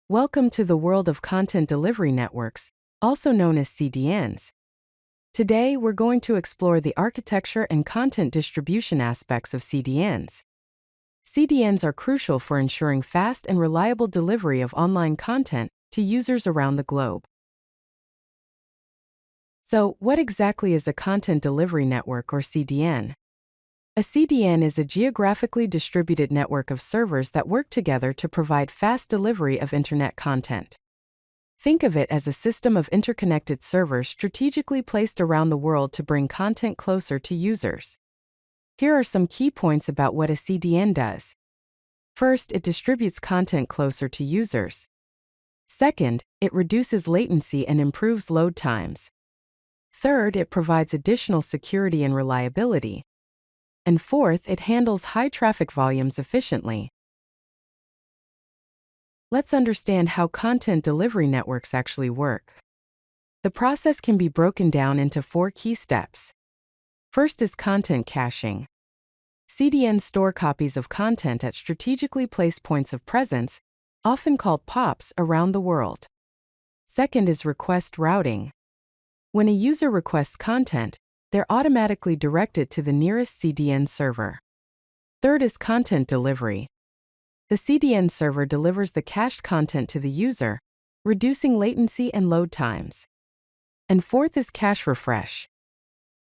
Welcome to the world of content delivery networks, also known as CDNs. Today, we're going to explore the architecture and content distribution aspects of CDNs. CDNs are crucial for ensuring fast and reliable delivery of online content to users around the globe. So, what exactly is a content delivery network or CDN? A CDN is a geographically distributed network of servers that work together to provide fast delivery of internet content. Think of it as a system of interconnected servers strategically placed around the world to bring content closer to users. Here are some key points about what a CDN does. First, it distributes content closer to users. Second, it reduces latency and improves load times. Third, it provides additional security and reliability. And fourth, it handles high traffic volumes efficiently. Let's understand how content delivery networks actually work. The process can be broken down into 4 key steps. First is content caching. CDNs store copies of content at strategically placed points of presence, often called POPs, around the world. Second is request routing. When a user requests content, they're automatically directed to the nearest CDN server. Third is content delivery. The CDN server delivers the cached content to the user, reducing latency and load times. And fourth is cache refresh.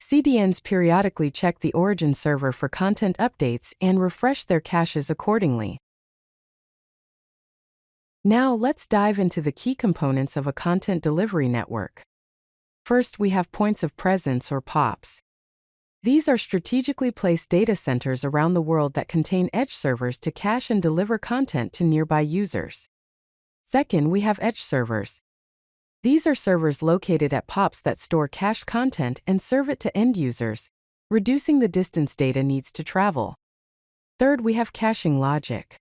CDNs periodically check the origin server for content updates and refresh their caches accordingly. Now let's dive into the key components of a content delivery network. First, we have points of presence or POPs. These are strategically placed data centers around the world that contain edge servers to cache and deliver content to nearby users. Second, we have edge servers. These are servers located at POPs that store cached content and serve it to end users, reducing the distance data needs to travel. Third, we have caching logic.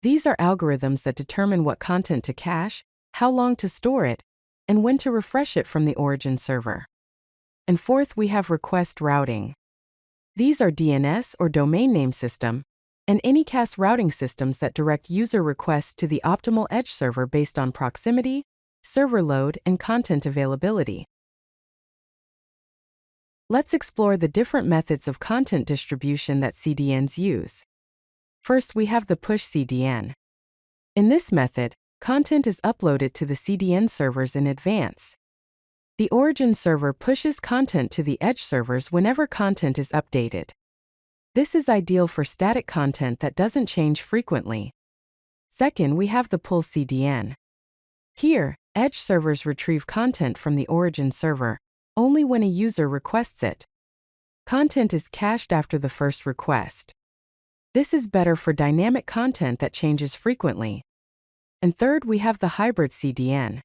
These are algorithms that determine what content to cache, how long to store it, and when to refresh it from the origin server. And fourth, we have request routing. These are DNS or domain name system and anycast routing systems that direct user requests to the optimal edge server based on proximity, server load, and content availability. Let's explore the different methods of content distribution that CDNs use. First, we have the push CDN. In this method, content is uploaded to the CDN servers in advance. The origin server pushes content to the edge servers whenever content is updated. This is ideal for static content that doesn't change frequently. Second, we have the pull CDN. Here, edge servers retrieve content from the origin server only when a user requests it. Content is cached after the first request. This is better for dynamic content that changes frequently. And third, we have the hybrid CDN.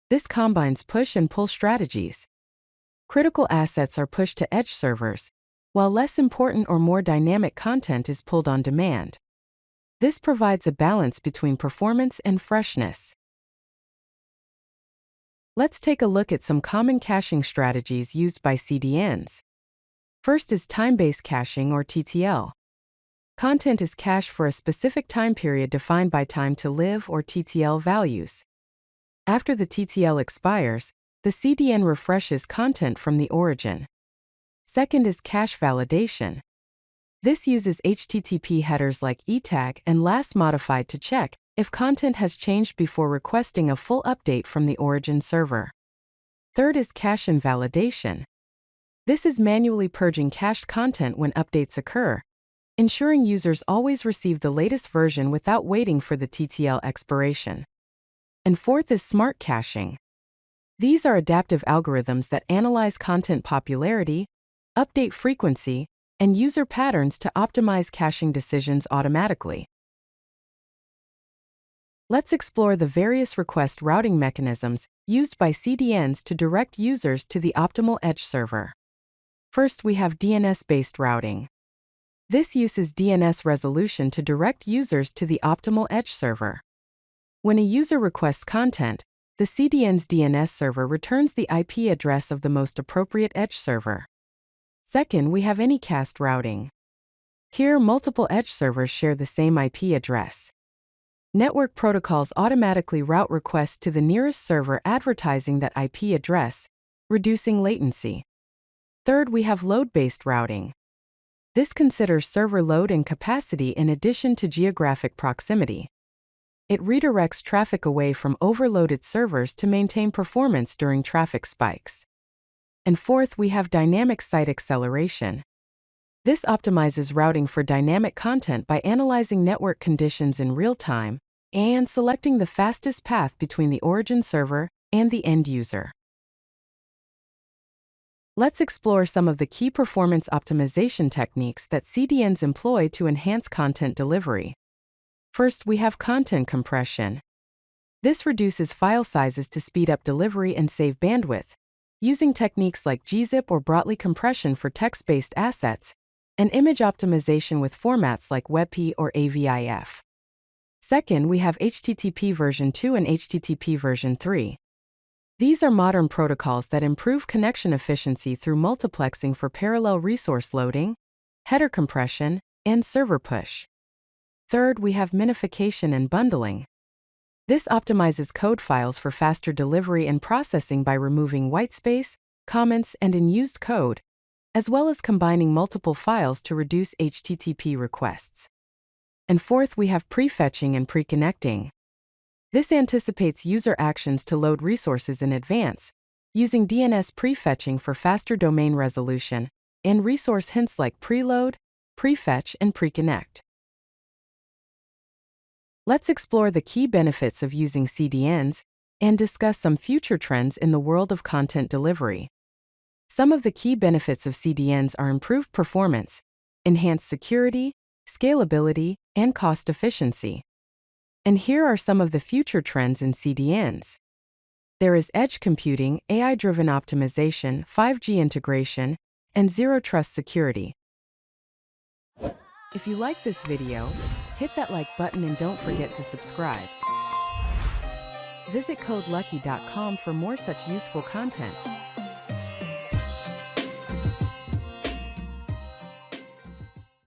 This combines push and pull strategies. Critical assets are pushed to edge servers, while less important or more dynamic content is pulled on demand. This provides a balance between performance and freshness. Let's take a look at some common caching strategies used by CDNs. First is time-based caching or TTL. Content is cached for a specific time period defined by time to live or TTL values. After the TTL expires, the CDN refreshes content from the origin. Second is cache validation. This uses HTTP headers like etag and last modified to check if content has changed before requesting a full update from the origin server. Third is cache invalidation. This is manually purging cached content when updates occur, ensuring users always receive the latest version without waiting for the TTL expiration. And fourth is smart caching. These are adaptive algorithms that analyze content popularity, update frequency, and user patterns to optimize caching decisions automatically. Let's explore the various request routing mechanisms used by CDNs to direct users to the optimal edge server. First, we have DNS-based routing. This uses DNS resolution to direct users to the optimal edge server. When a user requests content, the CDN's DNS server returns the IP address of the most appropriate edge server. Second, we have anycast routing. Here, multiple edge servers share the same IP address. Network protocols automatically route requests to the nearest server advertising that IP address, reducing latency. Third, we have load-based routing. This considers server load and capacity in addition to geographic proximity. It redirects traffic away from overloaded servers to maintain performance during traffic spikes. And fourth, we have dynamic site acceleration. This optimizes routing for dynamic content by analyzing network conditions in real time and selecting the fastest path between the origin server and the end user. Let's explore some of the key performance optimization techniques that CDNs employ to enhance content delivery. First, we have content compression. This reduces file sizes to speed up delivery and save bandwidth, using techniques like gzip or Brotli compression for text-based assets, and image optimization with formats like WebP or AVIF. Second, we have HTTP version 2 and HTTP version 3. These are modern protocols that improve connection efficiency through multiplexing for parallel resource loading, header compression, and server push. Third, we have minification and bundling. This optimizes code files for faster delivery and processing by removing whitespace, comments, and unused code, as well as combining multiple files to reduce HTTP requests. And fourth, we have prefetching and preconnecting. This anticipates user actions to load resources in advance, using DNS prefetching for faster domain resolution, and resource hints like preload, prefetch, and preconnect. Let's explore the key benefits of using CDNs and discuss some future trends in the world of content delivery. Some of the key benefits of CDNs are improved performance, enhanced security, scalability, and cost efficiency. And here are some of the future trends in CDNs. There is edge computing, AI-driven optimization, 5G integration, and zero-trust security. If you like this video, hit that like button and don't forget to subscribe. Visit codelucky.com for more such useful content.